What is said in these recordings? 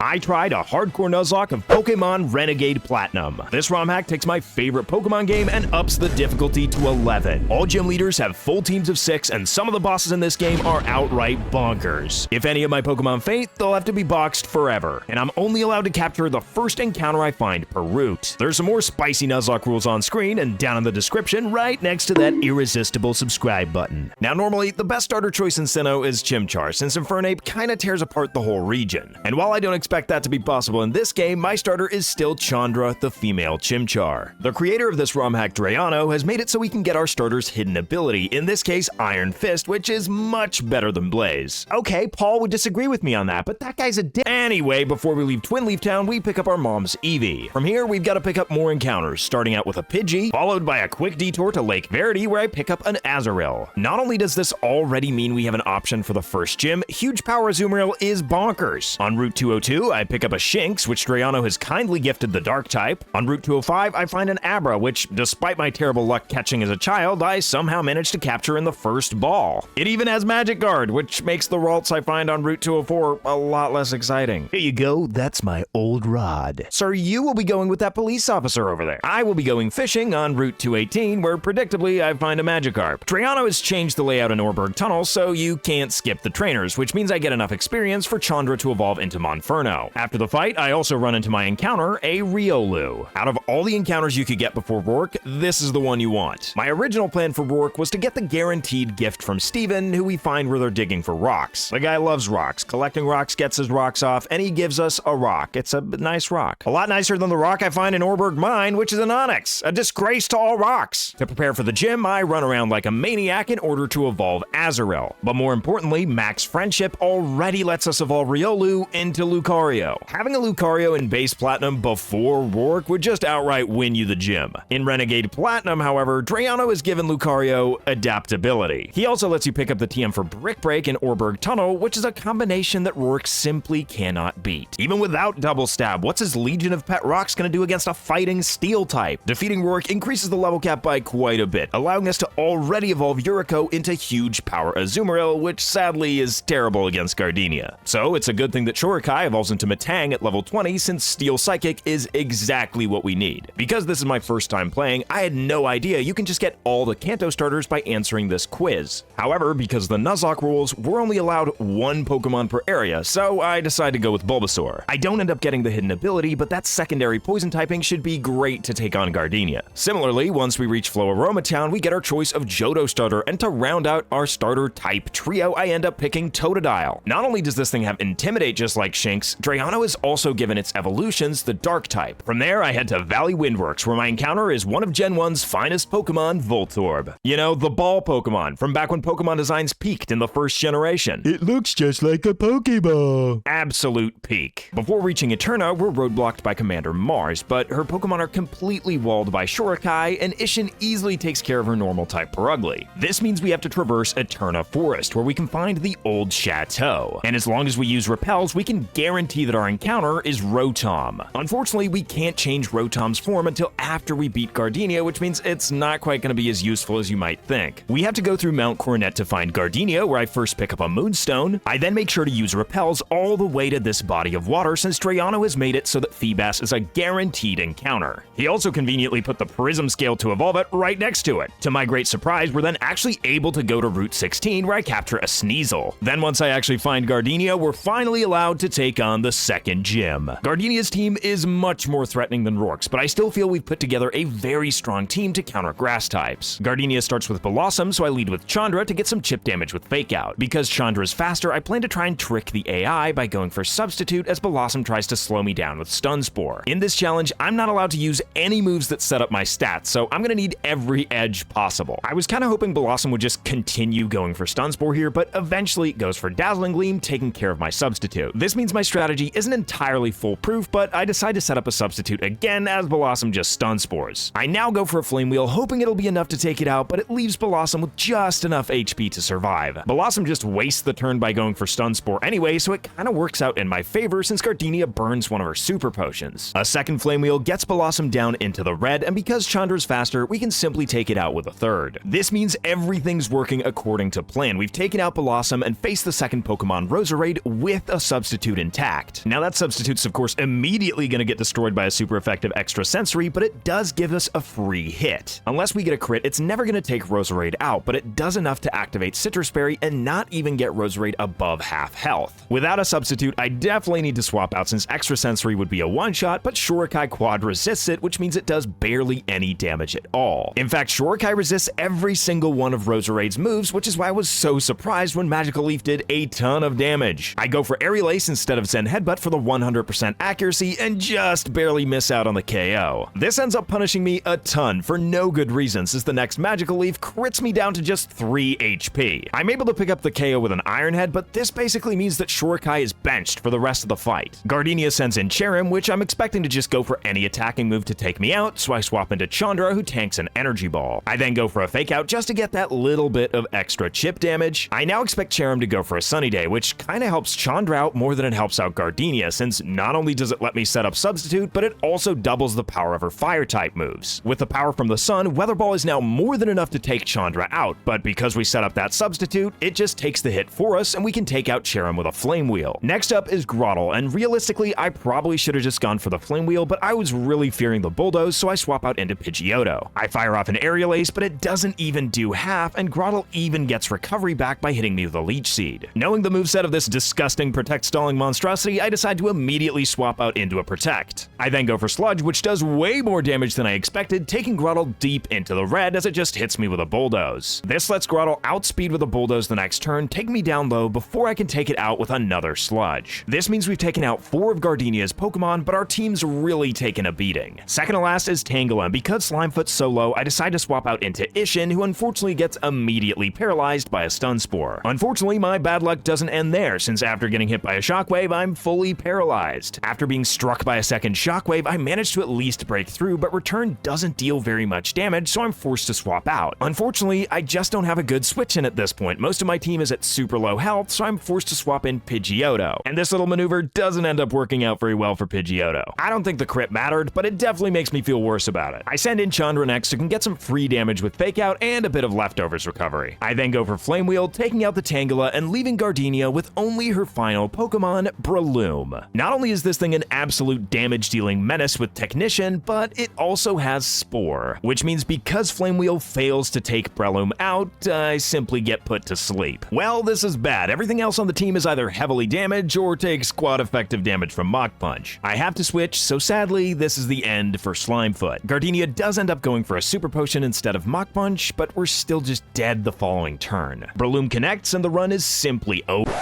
I tried a hardcore Nuzlocke of Pokemon Renegade Platinum. This ROM hack takes my favorite Pokemon game and ups the difficulty to 11. All gym leaders have full teams of 6, and some of the bosses in this game are outright bonkers. If any of my Pokemon faint, they'll have to be boxed forever, and I'm only allowed to capture the first encounter I find per route. There's some more spicy Nuzlocke rules on screen and down in the description right next to that irresistible subscribe button. Now normally, the best starter choice in Sinnoh is Chimchar, since Infernape kinda tears apart the whole region. And while I don't expect that to be possible in this game, my starter is still Chandra, the female Chimchar. The creator of this ROM hack, Drayano, has made it so we can get our starter's hidden ability, in this case Iron Fist, which is much better than Blaze. Okay, Paul would disagree with me on that, but that guy's a dick. Anyway, before we leave Twin Leaf Town, we pick up our mom's Eevee. From here, we've got to pick up more encounters, starting out with a Pidgey, followed by a quick detour to Lake Verity, where I pick up an Azurill. Not only does this already mean we have an option for the first gym, Huge Power Azumarill is bonkers. On Route 202, I pick up a Shinx, which Drayano has kindly gifted the Dark type. On Route 205, I find an Abra, which, despite my terrible luck catching as a child, I somehow managed to capture in the first ball. It even has Magic Guard, which makes the Ralts I find on Route 204 a lot less exciting. Here you go, that's my old rod. Sir, you will be going with that police officer over there. I will be going fishing on Route 218, where predictably I find a Magikarp. Drayano has changed the layout in Orberg Tunnel, so you can't skip the trainers, which means I get enough experience for Chandra to evolve into Monferno. After the fight, I also run into my encounter, a Riolu. Out of all the encounters you could get before Rourke, this is the one you want. My original plan for Rourke was to get the guaranteed gift from Steven, who we find where they're digging for rocks. The guy loves rocks. Collecting rocks gets his rocks off, and he gives us a rock. It's a nice rock. A lot nicer than the rock I find in Orberg Mine, which is an Onyx, a disgrace to all rocks. To prepare for the gym, I run around like a maniac in order to evolve Azurill. But more importantly, Max Friendship already lets us evolve Riolu into Lucario. Having a Lucario in base Platinum before Rourke would just outright win you the gym. In Renegade Platinum, however, Drayano has given Lucario adaptability. He also lets you pick up the TM for Brick Break in Orberg Tunnel, which is a combination that Rourke simply cannot beat. Even without Double Stab, what's his Legion of Pet Rocks gonna do against a fighting Steel type? Defeating Rourke increases the level cap by quite a bit, allowing us to already evolve Yuriko into Huge Power Azumarill, which sadly is terrible against Gardenia. So it's a good thing that Shurikai evolves into Metang at level 20, since Steel Psychic is exactly what we need. Because this is my first time playing, I had no idea you can just get all the Kanto starters by answering this quiz. However, because of the Nuzlocke rules, we're only allowed one Pokemon per area, so I decided to go with Bulbasaur. I don't end up getting the hidden ability, but that secondary poison typing should be great to take on Gardenia. Similarly, once we reach Floaroma Town, we get our choice of Johto starter, and to round out our starter type trio, I end up picking Totodile. Not only does this thing have Intimidate just like Shinx, Drayano has also given its evolutions the Dark type. From there, I head to Valley Windworks, where my encounter is one of Gen 1's finest Pokemon, Voltorb. You know, the ball Pokemon, from back when Pokemon designs peaked in the first generation. It looks just like a Pokeball. Absolute peak. Before reaching Eterna, we're roadblocked by Commander Mars, but her Pokemon are completely walled by Shurikai, and Ishin easily takes care of her normal type Purugly. This means we have to traverse Eterna Forest, where we can find the old chateau. And as long as we use repels, we can guarantee that our encounter is Rotom. Unfortunately, we can't change Rotom's form until after we beat Gardenia, which means it's not quite going to be as useful as you might think. We have to go through Mount Coronet to find Gardenia, where I first pick up a Moonstone. I then make sure to use repels all the way to this body of water, since Drayano has made it so that Feebas is a guaranteed encounter. He also conveniently put the Prism Scale to evolve it right next to it. To my great surprise, we're then actually able to go to Route 16, where I capture a Sneasel. Then once I actually find Gardenia, we're finally allowed to take on the second gym. Gardenia's team is much more threatening than Rourke's, but I still feel we've put together a very strong team to counter grass types. Gardenia starts with Blossom, so I lead with Chandra to get some chip damage with Fake Out. Because Chandra is faster, I plan to try and trick the AI by going for Substitute, as Blossom tries to slow me down with Stun Spore. In this challenge, I'm not allowed to use any moves that set up my stats, so I'm gonna need every edge possible. I was kinda hoping Blossom would just continue going for Stun Spore here, but eventually goes for Dazzling Gleam, taking care of my Substitute. This means my strategy isn't entirely foolproof, but I decide to set up a Substitute again as Blossom just Stun Spores. I now go for a Flame Wheel, hoping it'll be enough to take it out, but it leaves Blossom with just enough HP to survive. Blossom just wastes the turn by going for Stun Spore anyway, so it kinda works out in my favor since Gardenia burns one of her super potions. A second Flame Wheel gets Blossom down into the red, and because Chandra's faster, we can simply take it out with a third. This means everything's working according to plan. We've taken out Blossom and faced the second Pokemon Roserade with a Substitute intact. intact. Now that substitute's of course immediately going to get destroyed by a super effective extra sensory, but it does give us a free hit. Unless we get a crit, it's never going to take Roserade out, but it does enough to activate Citrus Berry and not even get Roserade above half health. Without a substitute, I definitely need to swap out since extra sensory would be a one-shot, but Shurikai Quad resists it, which means it does barely any damage at all. In fact, Shurikai resists every single one of Roserade's moves, which is why I was so surprised when Magical Leaf did a ton of damage. I go for Aerial Ace instead of Zen Headbutt for the 100% accuracy and just barely miss out on the KO. This ends up punishing me a ton for no good reason since the next Magical Leaf crits me down to just 3 HP. I'm able to pick up the KO with an Iron Head, but this basically means that Shurikai is benched for the rest of the fight. Gardenia sends in Cherrim, which I'm expecting to just go for any attacking move to take me out, so I swap into Chandra, who tanks an Energy Ball. I then go for a Fake Out just to get that little bit of extra chip damage. I now expect Cherrim to go for a Sunny Day, which kinda helps Chandra out more than it helps out Gardenia, since not only does it let me set up Substitute, but it also doubles the power of her Fire-type moves. With the power from the Sun, Weather Ball is now more than enough to take Chandra out, but because we set up that Substitute, it just takes the hit for us and we can take out Cherrim with a Flame Wheel. Next up is Grottle, and realistically, I probably should have just gone for the Flame Wheel, but I was really fearing the Bulldoze, so I swap out into Pidgeotto. I fire off an Aerial Ace, but it doesn't even do half, and Grottle even gets recovery back by hitting me with a Leech Seed. Knowing the moveset of this disgusting Protect stalling monstrosity, I decide to immediately swap out into a Protect. I then go for Sludge, which does way more damage than I expected, taking Grottle deep into the red as it just hits me with a Bulldoze. This lets Grottle outspeed with a Bulldoze the next turn, taking me down low before I can take it out with another Sludge. This means we've taken out 4 of Gardenia's Pokemon, but our team's really taken a beating. Second to last is Tangela, and because Slimefoot's so low, I decide to swap out into Ishin, who unfortunately gets immediately paralyzed by a Stun Spore. Unfortunately, my bad luck doesn't end there, since after getting hit by a Shockwave, I'm fully paralyzed. After being struck by a second Shockwave, I managed to at least break through, but Return doesn't deal very much damage, so I'm forced to swap out. Unfortunately, I just don't have a good switch in at this point. Most of my team is at super low health, so I'm forced to swap in Pidgeotto. And this little maneuver doesn't end up working out very well for Pidgeotto. I don't think the crit mattered, but it definitely makes me feel worse about it. I send in Chandra next, who can get some free damage with Fake Out and a bit of leftovers recovery. I then go for Flame Wheel, taking out the Tangela and leaving Gardenia with only her final Pokemon, Breloom. Not only is this thing an absolute damage-dealing menace with Technician, but it also has Spore, which means because Flame Wheel fails to take Breloom out, I simply get put to sleep. Well, this is bad. Everything else on the team is either heavily damaged or takes quad effective damage from Mach Punch. I have to switch, so sadly, this is the end for Slimefoot. Gardenia does end up going for a Super Potion instead of Mach Punch, but we're still just dead the following turn. Breloom connects and the run is simply over.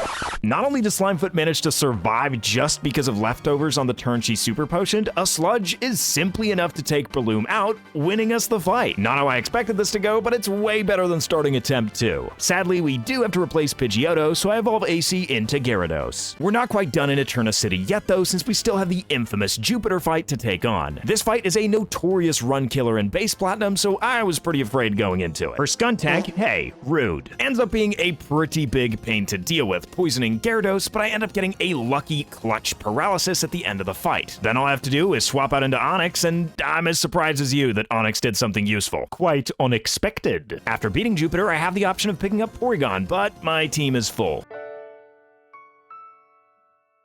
Not only does Slimefoot manage to survive just because of leftovers on the turn she Super Potioned, a Sludge is simply enough to take Breloom out, winning us the fight. Not how I expected this to go, but it's way better than starting attempt 2. Sadly, we do have to replace Pidgeotto, so I evolve AC into Gyarados. We're not quite done in Eterna City yet though, since we still have the infamous Jupiter fight to take on. This fight is a notorious run killer in base Platinum, so I was pretty afraid going into it. Her Skuntank, hey, rude, ends up being a pretty big pain to deal with, poisoning Gyarados, but I end up getting a lucky clutch paralysis at the end of the fight. Then all I have to do is swap out into Onix, and I'm as surprised as you that Onix did something useful. Quite unexpected. After beating Jupiter, I have the option of picking up Porygon, but my team is full.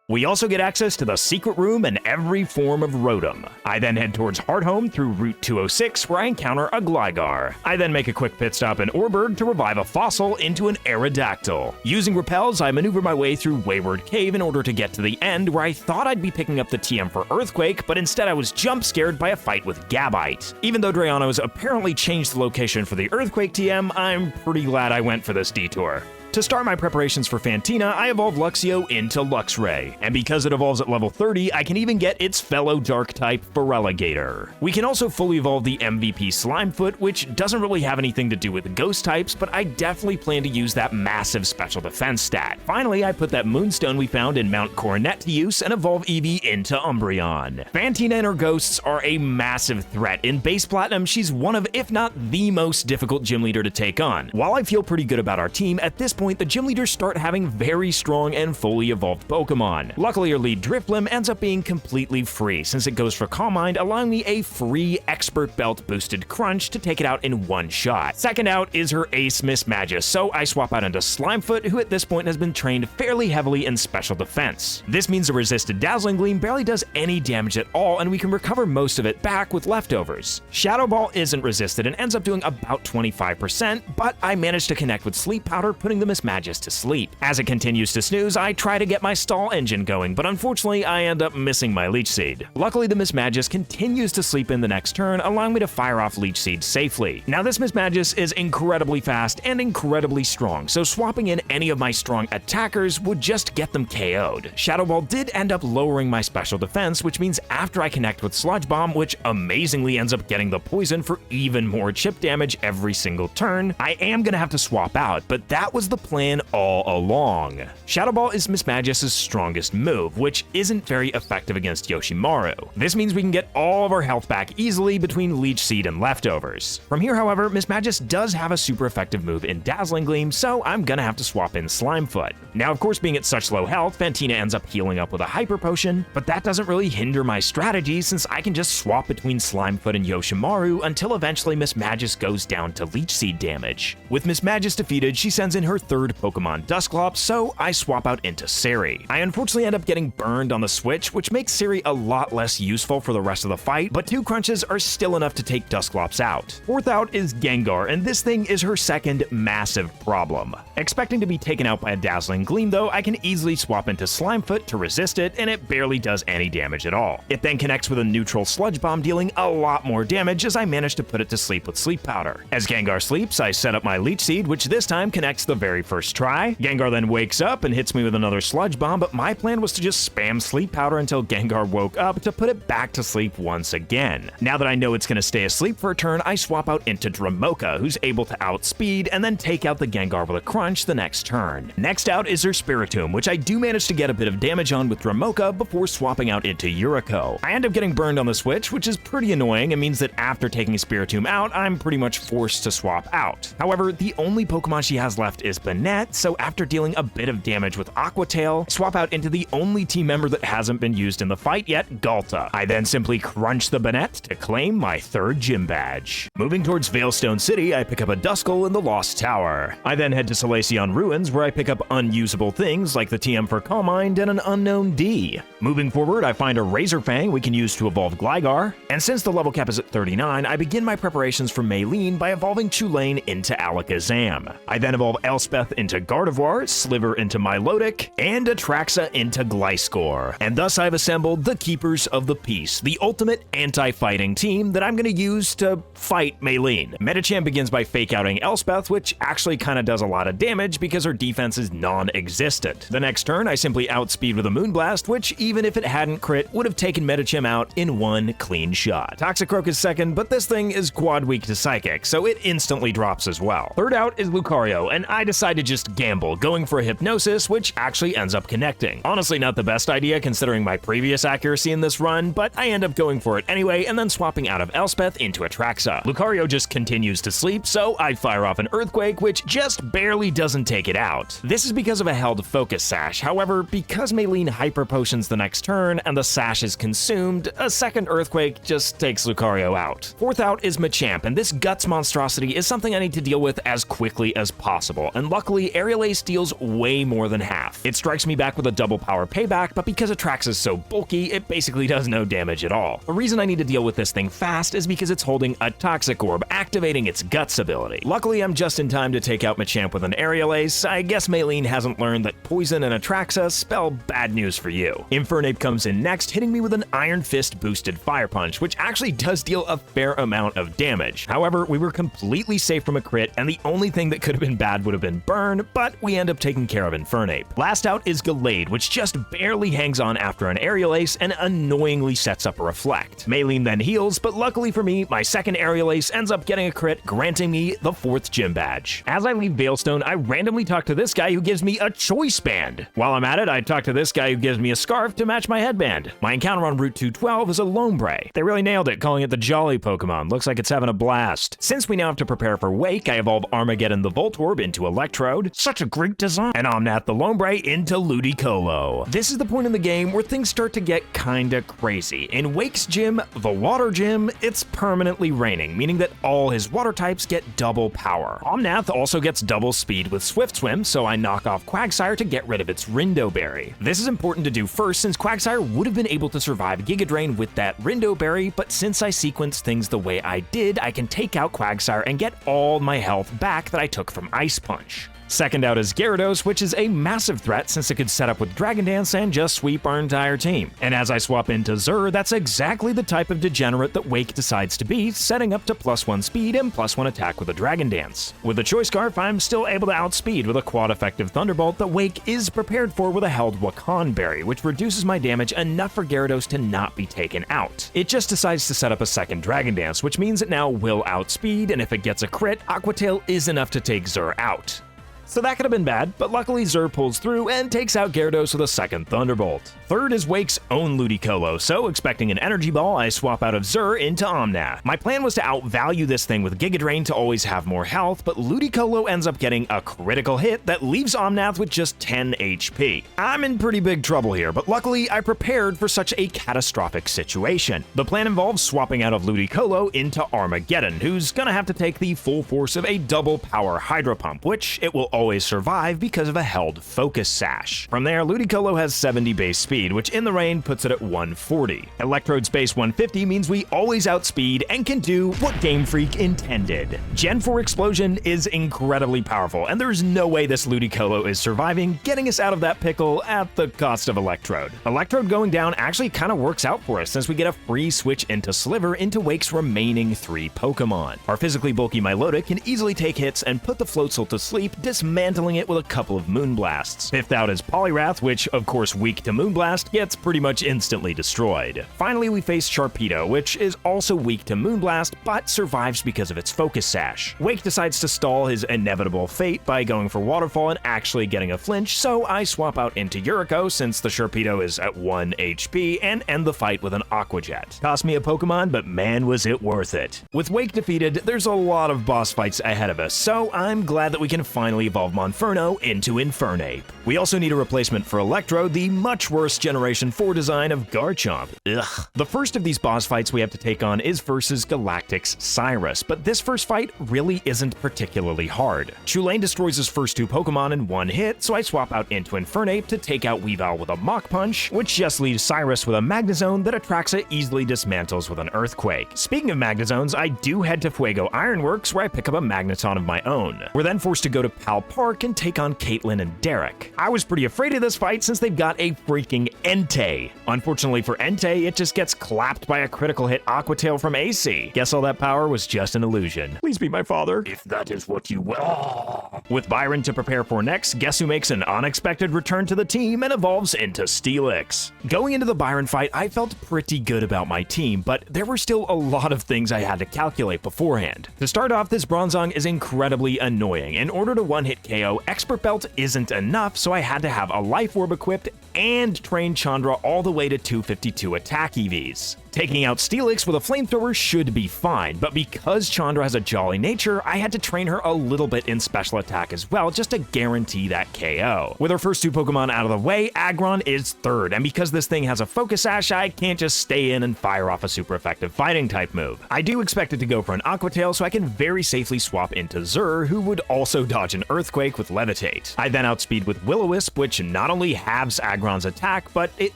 We also get access to the secret room and every form of Rotom. I then head towards Hardhome through Route 206, where I encounter a Gligar. I then make a quick pit stop in Orberg to revive a fossil into an Aerodactyl. Using repels, I maneuver my way through Wayward Cave in order to get to the end, where I thought I'd be picking up the TM for Earthquake, but instead I was jump scared by a fight with Gabite. Even though Drayano's apparently changed the location for the Earthquake TM, I'm pretty glad I went for this detour. To start my preparations for Fantina, I evolve Luxio into Luxray, and because it evolves at level 30, I can even get its fellow Dark-type Feraligatr. We can also fully evolve the MVP Slimefoot, which doesn't really have anything to do with Ghost types, but I definitely plan to use that massive special defense stat. Finally, I put that Moonstone we found in Mount Coronet to use and evolve Eevee into Umbreon. Fantina and her Ghosts are a massive threat. In base Platinum, she's one of, if not the most difficult gym leader to take on. While I feel pretty good about our team, at this point point, the gym leaders start having very strong and fully evolved Pokemon. Luckily, your lead Drifblim ends up being completely free, since it goes for Calm Mind, allowing me a free Expert Belt boosted Crunch to take it out in one shot. Second out is her ace Mismagius, so I swap out into Slimefoot, who at this point has been trained fairly heavily in special defense. This means the resisted Dazzling Gleam barely does any damage at all, and we can recover most of it back with leftovers. Shadow Ball isn't resisted and ends up doing about 25%, but I managed to connect with Sleep Powder, putting the Mismagius to sleep. As it continues to snooze, I try to get my stall engine going, but unfortunately I end up missing my Leech Seed. Luckily, the Mismagius continues to sleep in the next turn, allowing me to fire off Leech Seed safely. Now this Mismagius is incredibly fast and incredibly strong, so swapping in any of my strong attackers would just get them KO'd. Shadow Ball did end up lowering my special defense, which means after I connect with Sludge Bomb, which amazingly ends up getting the poison for even more chip damage every single turn, I am gonna have to swap out, but that was the plan all along. Shadow Ball is Mismagius' strongest move, which isn't very effective against Yoshimaru. This means we can get all of our health back easily between Leech Seed and leftovers. From here, however, Mismagius does have a super effective move in Dazzling Gleam, so I'm gonna have to swap in Slimefoot. Now, of course, being at such low health, Fantina ends up healing up with a Hyper Potion, but that doesn't really hinder my strategy since I can just swap between Slimefoot and Yoshimaru until eventually Mismagius goes down to Leech Seed damage. With Mismagius defeated, she sends in her third Pokemon, Dusclops, so I swap out into Siri. I unfortunately end up getting burned on the switch, which makes Siri a lot less useful for the rest of the fight, but 2 crunches are still enough to take Dusclops out. Fourth out is Gengar, and this thing is her second massive problem. Expecting to be taken out by a Dazzling Gleam though, I can easily swap into Slimefoot to resist it, and it barely does any damage at all. It then connects with a neutral Sludge Bomb, dealing a lot more damage as I manage to put it to sleep with Sleep Powder. As Gengar sleeps, I set up my Leech Seed, which this time connects the very first try. Gengar then wakes up and hits me with another Sludge Bomb, but my plan was to just spam Sleep Powder until Gengar woke up to put it back to sleep once again. Now that I know it's gonna stay asleep for a turn, I swap out into Dramoka, who's able to outspeed and then take out the Gengar with a Crunch the next turn. Next out is her Spiritomb, which I do manage to get a bit of damage on with Dramoka before swapping out into Yuriko. I end up getting burned on the switch, which is pretty annoying and means that after taking Spiritomb out, I'm pretty much forced to swap out. However, the only Pokemon she has left is Banette, so after dealing a bit of damage with Aqua Tail, swap out into the only team member that hasn't been used in the fight yet, Galta. I then simply crunch the Banette to claim my third gym badge. Moving towards Veilstone City, I pick up a Duskull in the Lost Tower. I then head to Salacion Ruins, where I pick up unusable things like the TM for Calm Mind and an unknown D. Moving forward, I find a Razor Fang we can use to evolve Gligar, and since the level cap is at 39, I begin my preparations for Maylene by evolving Tulane into Alakazam. I then evolve Elspeth into Gardevoir, Sliver into Milotic, and Atraxa into Gliscor. And thus I've assembled the Keepers of the Peace, the ultimate anti-fighting team that I'm going to use to fight Maylene. Medicham begins by fake-outing Elspeth, which actually kind of does a lot of damage because her defense is non-existent. The next turn, I simply outspeed with a Moonblast, which even if it hadn't crit, would have taken Medicham out in one clean shot. Toxicroak is second, but this thing is quad weak to Psychic, so it instantly drops as well. Third out is Lucario, and I decide to just gamble, going for a Hypnosis, which actually ends up connecting. Honestly, not the best idea considering my previous accuracy in this run, but I end up going for it anyway and then swapping out of Elspeth into Atraxa. Lucario just continues to sleep, so I fire off an Earthquake, which just barely doesn't take it out. This is because of a held Focus Sash. However, because Maylene Hyper Potions the next turn and the Sash is consumed, a second Earthquake just takes Lucario out. Fourth out is Machamp, and this Guts monstrosity is something I need to deal with as quickly as possible, and luckily Aerial Ace deals way more than half. It strikes me back with a double power payback, but because Atraxa is so bulky, it basically does no damage at all. The reason I need to deal with this thing fast is because it's holding a Toxic Orb, activating its Guts ability. Luckily, I'm just in time to take out Machamp with an Aerial Ace. I guess Maylene hasn't learned that Poison and Atraxa spell bad news for you. Infernape comes in next, hitting me with an Iron Fist boosted Fire Punch, which actually does deal a fair amount of damage. However, we were completely safe from a crit, and the only thing that could have been bad would have been Burn, but we end up taking care of Infernape. Last out is Gallade, which just barely hangs on after an Aerial Ace and annoyingly sets up a Reflect. Maylene then heals, but luckily for me, my second Aerial Ace ends up getting a crit, granting me the fourth gym badge. As I leave Veilstone, I randomly talk to this guy who gives me a Choice Band. While I'm at it, I talk to this guy who gives me a scarf to match my headband. My encounter on Route 212 is a Lombre. They really nailed it, calling it the Jolly Pokemon. Looks like it's having a blast. Since we now have to prepare for Wake, I evolve Armageddon the Voltorb into Electrike, Electrode. Such a great design. And Omnath the Lombre into Ludicolo. This is the point in the game where things start to get kinda crazy. In Wake's gym, the water gym, it's permanently raining, meaning that all his water types get double power. Omnath also gets double speed with Swift Swim, so I knock off Quagsire to get rid of its Rindo Berry. This is important to do first since Quagsire would have been able to survive Giga Drain with that Rindo Berry, but since I sequenced things the way I did, I can take out Quagsire and get all my health back that I took from Ice Punch. Second out is Gyarados, which is a massive threat since it could set up with Dragon Dance and just sweep our entire team. And as I swap into Zur, that's exactly the type of degenerate that Wake decides to be, setting up to +1 speed and +1 attack with a Dragon Dance. With the Choice Scarf, I'm still able to outspeed with a quad-effective Thunderbolt that Wake is prepared for with a held Wakan Berry, which reduces my damage enough for Gyarados to not be taken out. It just decides to set up a second Dragon Dance, which means it now will outspeed, and if it gets a crit, Aqua Tail is enough to take Zur out. So that could have been bad, but luckily Zur pulls through and takes out Gyarados with a second Thunderbolt. Third is Wake's own Ludicolo, so expecting an Energy Ball, I swap out of Zur into Omnath. My plan was to outvalue this thing with Giga Drain to always have more health, but Ludicolo ends up getting a critical hit that leaves Omnath with just 10 HP. I'm in pretty big trouble here, but luckily I prepared for such a catastrophic situation. The plan involves swapping out of Ludicolo into Armageddon, who's gonna have to take the full force of a double power Hydro Pump, which it will always survive because of a held Focus Sash. From there, Ludicolo has 70 base speed, which in the rain puts it at 140. Electrode's base 150 means we always outspeed and can do what Game Freak intended. Gen 4 Explosion is incredibly powerful, and there's no way this Ludicolo is surviving, getting us out of that pickle at the cost of Electrode. Electrode going down actually kind of works out for us since we get a free switch into Sliver into Wake's remaining 3 Pokemon. Our physically bulky Milotic can easily take hits and put the Floatzel to sleep, dismantling it with a couple of Moonblasts. Fifth out is Poliwrath, which, of course weak to Moonblast, gets pretty much instantly destroyed. Finally, we face Sharpedo, which is also weak to Moonblast, but survives because of its Focus Sash. Wake decides to stall his inevitable fate by going for Waterfall and actually getting a flinch, so I swap out into Yuriko since the Sharpedo is at 1 HP and end the fight with an Aqua Jet. Cost me a Pokemon, but man was it worth it. With Wake defeated, there's a lot of boss fights ahead of us, so I'm glad that we can finally evolve Monferno into Infernape. We also need a replacement for Electrode, the much worse Generation 4 design of Garchomp. Ugh. The first of these boss fights we have to take on is versus Galactic's Cyrus, but this first fight really isn't particularly hard. Chulane destroys his first 2 Pokemon in one hit, so I swap out into Infernape to take out Weavile with a Mach Punch, which just leaves Cyrus with a Magnezone that Atraxa easily dismantles with an Earthquake. Speaking of Magnezones, I do head to Fuego Ironworks where I pick up a Magneton of my own. We're then forced to go to Pal Park and take on Caitlin and Derek. I was pretty afraid of this fight since they've got a freaking Entei. Unfortunately for Entei, it just gets clapped by a critical hit Aqua Tail from AC. Guess all that power was just an illusion. Please be my father, if that is what you want. With Byron to prepare for next, guess who makes an unexpected return to the team and evolves into Steelix. Going into the Byron fight, I felt pretty good about my team, but there were still a lot of things I had to calculate beforehand. To start off, this Bronzong is incredibly annoying. In order to one-hit KO, Expert Belt isn't enough, so I had to have a Life Orb equipped and train Chandra all the way to 252 attack EVs. Taking out Steelix with a flamethrower should be fine, but because Chandra has a jolly nature, I had to train her a little bit in special attack as well just to guarantee that KO. With our first 2 Pokemon out of the way, Aggron is third, and because this thing has a Focus Sash, I can't just stay in and fire off a super effective fighting type move. I do expect it to go for an Aqua Tail, so I can very safely swap into Zur, who would also dodge an Earthquake with Levitate. I then outspeed with Will-O-Wisp, which not only halves Aggron's attack, but it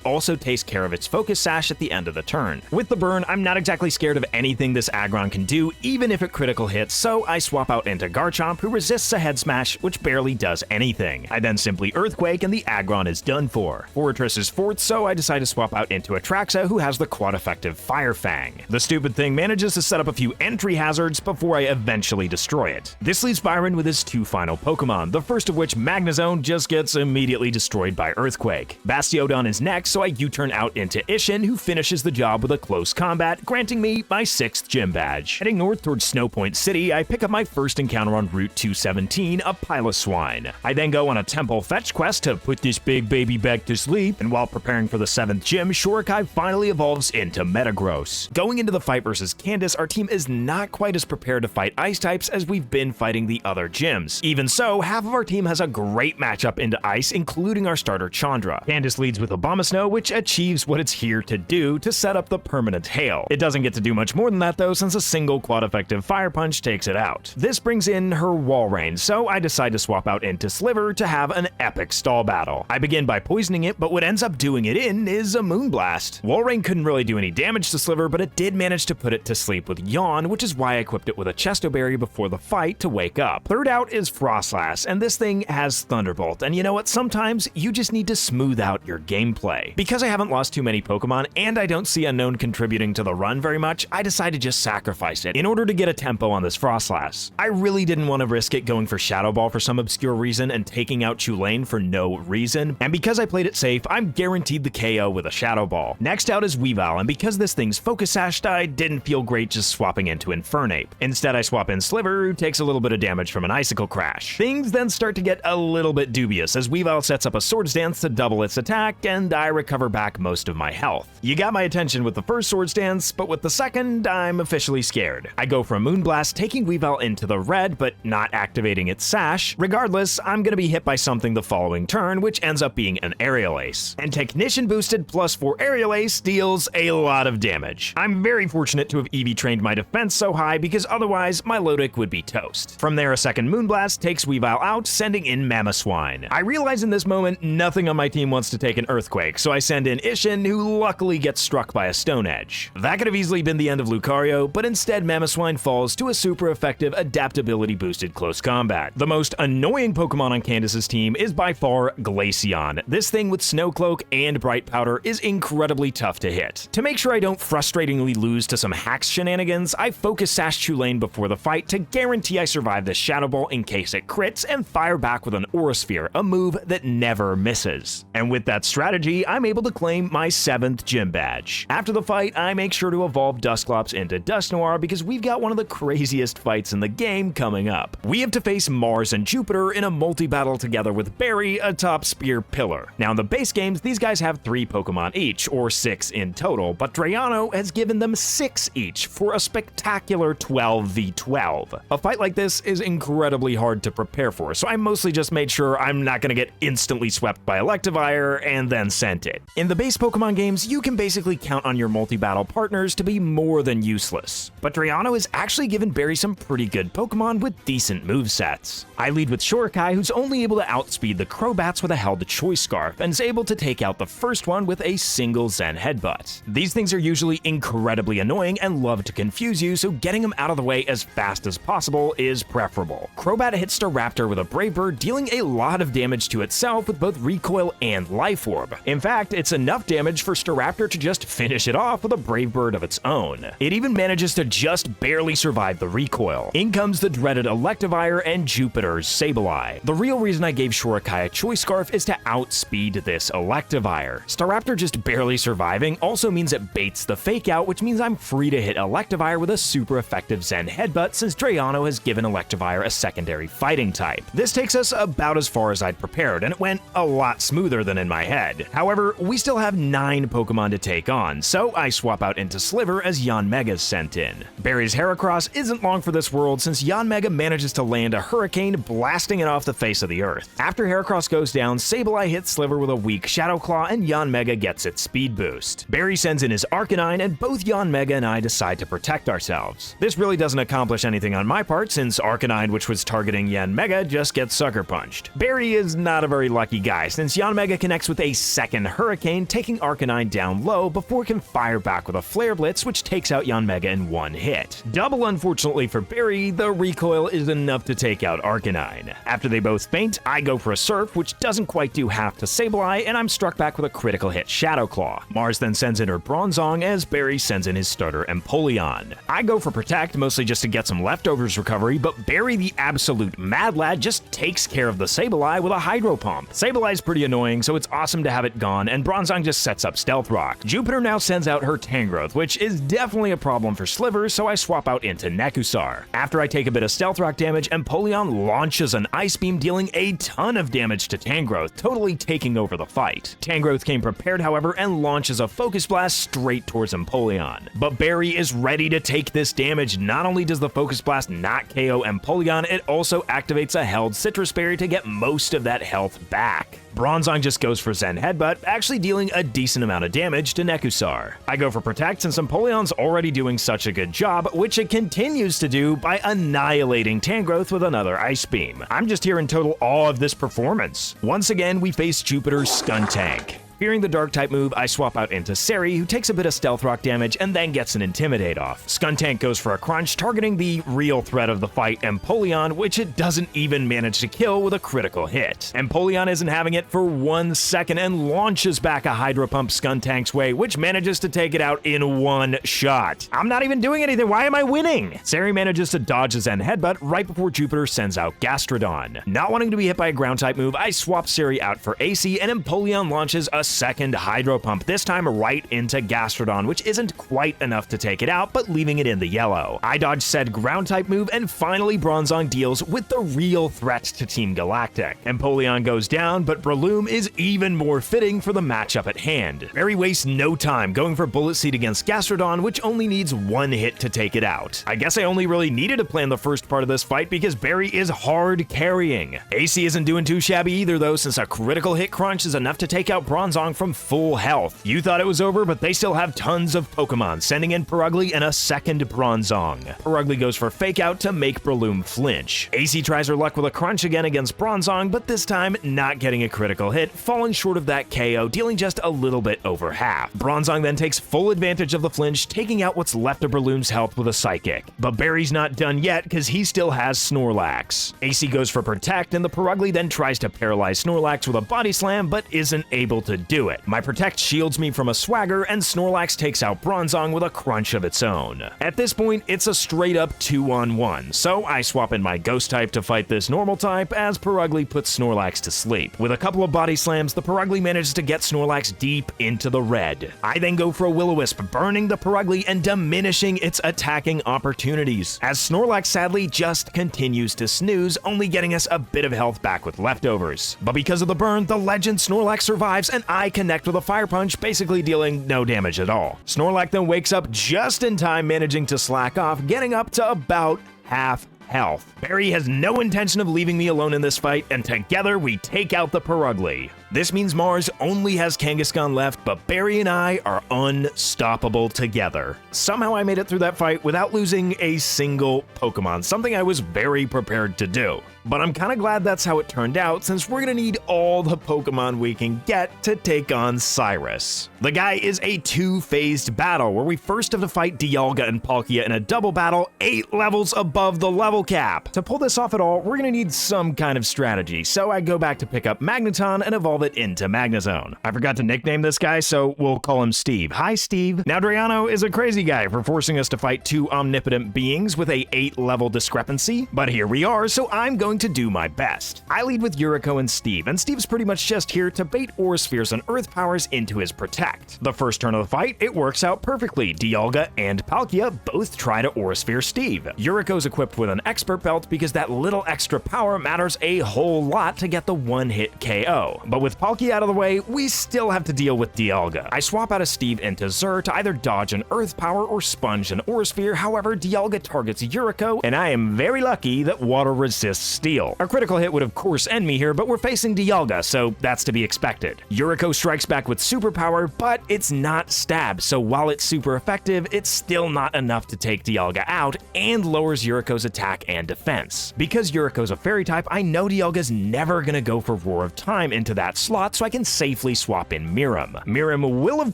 also takes care of its Focus Sash at the end of the turn. With the burn, I'm not exactly scared of anything this Aggron can do, even if it critical hits, so I swap out into Garchomp, who resists a Head Smash, which barely does anything. I then simply Earthquake, and the Aggron is done for. Forretress is fourth, so I decide to swap out into Atraxa, who has the quad-effective Fire Fang. The stupid thing manages to set up a few entry hazards before I eventually destroy it. This leaves Byron with his 2 final Pokemon, the first of which, Magnezone, just gets immediately destroyed by Earthquake. weak. Bastiodon is next, so I U-turn out into Ishin, who finishes the job with a close combat, granting me my 6th gym badge. Heading north towards Snowpoint City, I pick up my first encounter on Route 217, a Piloswine. I then go on a temple fetch quest to put this big baby back to sleep, and while preparing for the 7th gym, Shorakai finally evolves into Metagross. Going into the fight versus Candace, our team is not quite as prepared to fight ice types as we've been fighting the other gyms. Even so, half of our team has a great matchup into ice, including our starter Chandra. Candace leads with Abomasnow, which achieves what it's here to do, to set up the permanent hail. It doesn't get to do much more than that though, since a single quad effective Fire Punch takes it out. This brings in her Walrein, so I decide to swap out into Sliver to have an epic stall battle. I begin by poisoning it, but what ends up doing it in is a Moonblast. Walrein couldn't really do any damage to Sliver, but it did manage to put it to sleep with Yawn, which is why I equipped it with a Chesto Berry before the fight to wake up. Third out is Frostlass, and this thing has Thunderbolt, and you know what, sometimes you just need to smooth out your gameplay. Because I haven't lost too many Pokemon, and I don't see Unknown contributing to the run very much, I decided to just sacrifice it in order to get a tempo on this Frostlass. I really didn't want to risk it going for Shadow Ball for some obscure reason and taking out Chulane for no reason, and because I played it safe, I'm guaranteed the KO with a Shadow Ball. Next out is Weavile, and because this thing's Focus Sash died, didn't feel great just swapping into Infernape. Instead, I swap in Sliver, who takes a little bit of damage from an Icicle Crash. Things then start to get a little bit dubious as Weavile sets up a Swords Dance to double its attack, and I recover back most of my health. You got my attention with the first Swords Dance, but with the second, I'm officially scared. I go for a Moonblast, taking Weavile into the red, but not activating its Sash. Regardless, I'm gonna be hit by something the following turn, which ends up being an Aerial Ace. And Technician boosted +4 Aerial Ace deals a lot of damage. I'm very fortunate to have EV trained my defense so high because otherwise my Lodic would be toast. From there, a second Moonblast takes Weavile out, sending in Mamoswine. I realize in this moment nothing on my team wants to take an Earthquake, so I send in Ishin, who luckily gets struck by a Stone Edge. That could have easily been the end of Lucario, but instead Mamoswine falls to a super effective adaptability boosted close combat. The most annoying Pokemon on Candace's team is by far Glaceon. This thing with Snow Cloak and Bright Powder is incredibly tough to hit. To make sure I don't frustratingly lose to some hacks shenanigans, I focus Sash Chulane before the fight to guarantee I survive this Shadow Ball in case it crits and fire back with an Aura Sphere, a move that never misses. And with that strategy, I'm able to claim my 7th gym badge. After the fight, I make sure to evolve Dusclops into Dusknoir because we've got one of the craziest fights in the game coming up. We have to face Mars and Jupiter in a multi-battle together with Barry atop Spear Pillar. Now in the base games, these guys have 3 Pokemon each, or 6 in total, but Drayano has given them 6 each for a spectacular 12v12. A fight like this is incredibly hard to prepare for, so I mostly just made sure I'm not going to get instantly swept by Electivire and then sent it. In the base Pokemon games, you can basically count on your multi-battle partners to be more than useless, but Drayano has actually given Barry some pretty good Pokemon with decent movesets. I lead with Shorakai, who's only able to outspeed the Crobats with a held Choice Scarf, and is able to take out the first one with a single Zen Headbutt. These things are usually incredibly annoying and love to confuse you, so getting them out of the way as fast as possible is preferable. Crobat hits Staraptor with a Brave Bird, dealing a lot of damage to itself with both Recoil and Life Orb. In fact, it's enough damage for Staraptor to just finish it off with a Brave Bird of its own. It even manages to just barely survive the recoil. In comes the dreaded Electivire and Jupiter's Sableye. The real reason I gave Shorakai a Choice Scarf is to outspeed this Electivire. Staraptor just barely surviving also means it baits the Fake Out, which means I'm free to hit Electivire with a super effective Zen Headbutt since Drayano has given Electivire a secondary fighting type. This takes us about as far as I'd prepared, and it went a lot smoother than in my head. However, we still have 9 Pokemon to take on, so I swap out into Sliver as Yanmega's sent in. Barry's Heracross isn't long for this world since Yanmega manages to land a Hurricane, blasting it off the face of the earth. After Heracross goes down, Sableye hits Sliver with a weak Shadow Claw, and Yanmega gets its speed boost. Barry sends in his Arcanine, and both Yanmega and I decide to protect ourselves. This really doesn't accomplish anything on my part since Arcanine, which was targeting Yanmega, just gets sucker punched. Barry is not a very lucky guy since Yanmega connects with a second Hurricane, taking Arcanine down low before it can fire back with a Flare Blitz, which takes out Yanmega in one hit. Double unfortunately for Barry, the recoil is enough to take out Arcanine. After they both faint, I go for a Surf, which doesn't quite do half to Sableye, and I'm struck back with a critical hit Shadow Claw. Mars then sends in her Bronzong as Barry sends in his starter Empoleon. I go for Protect, mostly just to get some leftovers recovery, but Barry the absolute mad lad just takes care of the Sableye with a Hydro Pump. Sableye's pretty annoying, so it's awesome to have it gone, and Bronzong just sets up Stealth Rock. Jupiter now sends out her Tangrowth, which is definitely a problem for Slivers, so I swap out into Nekusar. After I take a bit of Stealth Rock damage, Empoleon launches an Ice Beam, dealing a ton of damage to Tangrowth, totally taking over the fight. Tangrowth came prepared, however, and launches a Focus Blast straight towards Empoleon. But Barry is ready to take this damage. Not only does the Focus Blast not KO Empoleon, it also activates a held Citrus Berry to get most of that health back. Bronzong just goes for Zen Headbutt, actually dealing a decent amount of damage to Nekusar. I go for Protect since Empoleon's already doing such a good job, which it continues to do by annihilating Tangrowth with another Ice Beam. I'm just here in total awe of this performance. Once again, we face Jupiter's Skuntank. Fearing the Dark-type move, I swap out into Seri, who takes a bit of Stealth Rock damage and then gets an Intimidate off. Skuntank goes for a Crunch, targeting the real threat of the fight, Empoleon, which it doesn't even manage to kill with a critical hit. Empoleon isn't having it for 1 second and launches back a Hydro Pump Skuntank's way, which manages to take it out in one shot. I'm not even doing anything, why am I winning? Seri manages to dodge a Zen Headbutt right before Jupiter sends out Gastrodon. Not wanting to be hit by a Ground-type move, I swap Seri out for AC, and Empoleon launches a second Hydro Pump, this time right into Gastrodon, which isn't quite enough to take it out, but leaving it in the yellow. I dodge said Ground-type move, and finally Bronzong deals with the real threat to Team Galactic. Empoleon goes down, but Breloom is even more fitting for the matchup at hand. Barry wastes no time going for Bullet Seed against Gastrodon, which only needs 1 hit to take it out. I guess I only really needed to plan the first part of this fight because Barry is hard carrying. AC isn't doing too shabby either though, since a critical hit crunch is enough to take out Bronzong from full health. You thought it was over, but they still have tons of Pokemon, sending in Purugly and a second Bronzong. Purugly goes for Fake Out to make Breloom flinch. AC tries her luck with a crunch again against Bronzong, but this time not getting a critical hit, falling short of that KO, dealing just a little bit over half. Bronzong then takes full advantage of the flinch, taking out what's left of Breloom's health with a Psychic. But Barry's not done yet, because he still has Snorlax. AC goes for Protect, and the Purugly then tries to paralyze Snorlax with a Body Slam, but isn't able to do it. My Protect shields me from a Swagger, and Snorlax takes out Bronzong with a crunch of its own. At this point, it's a straight up 2-on-1, so I swap in my Ghost type to fight this normal type as Purugly puts Snorlax to sleep. With a couple of Body Slams, the Purugly manages to get Snorlax deep into the red. I then go for a Will-O-Wisp, burning the Purugly and diminishing its attacking opportunities, as Snorlax sadly just continues to snooze, only getting us a bit of health back with leftovers. But because of the burn, the legend Snorlax survives, and I connect with a Fire Punch, basically dealing no damage at all. Snorlax then wakes up just in time, managing to slack off, getting up to about half health. Barry has no intention of leaving me alone in this fight, and together we take out the Purugly. This means Mars only has Kangaskhan left, but Barry and I are unstoppable together. Somehow I made it through that fight without losing a single Pokemon, something I was very prepared to do. But I'm kinda glad that's how it turned out, since we're gonna need all the Pokemon we can get to take on Cyrus. The guy is a two-phased battle, where we first have to fight Dialga and Palkia in a double battle 8 levels above the level cap. To pull this off at all, we're gonna need some kind of strategy, so I go back to pick up Magneton and evolve it into Magnezone. I forgot to nickname this guy, so we'll call him Steve. Hi, Steve. Now, Drayano is a crazy guy for forcing us to fight 2 omnipotent beings with a 8-level discrepancy, but here we are, so I'm going to do my best. I lead with Yuriko and Steve's pretty much just here to bait Aura Spheres and Earth Powers into his Protect. The first turn of the fight, it works out perfectly. Dialga and Palkia both try to Aura Sphere Steve. Yuriko's equipped with an Expert Belt because that little extra power matters a whole lot to get the one-hit KO. But with Palkia out of the way, we still have to deal with Dialga. I swap out a Steve into Zur to either dodge an Earth Power or sponge an Aura Sphere, however, Dialga targets Yuriko, and I am very lucky that water resists steel. A critical hit would of course end me here, but we're facing Dialga, so that's to be expected. Yuriko strikes back with Superpower, but it's not Stab, so while it's super effective, it's still not enough to take Dialga out, and lowers Yuriko's attack and defense. Because Yuriko's a Fairy type, I know Dialga's never gonna go for Roar of Time into that slot, so I can safely swap in Miram. Miram will of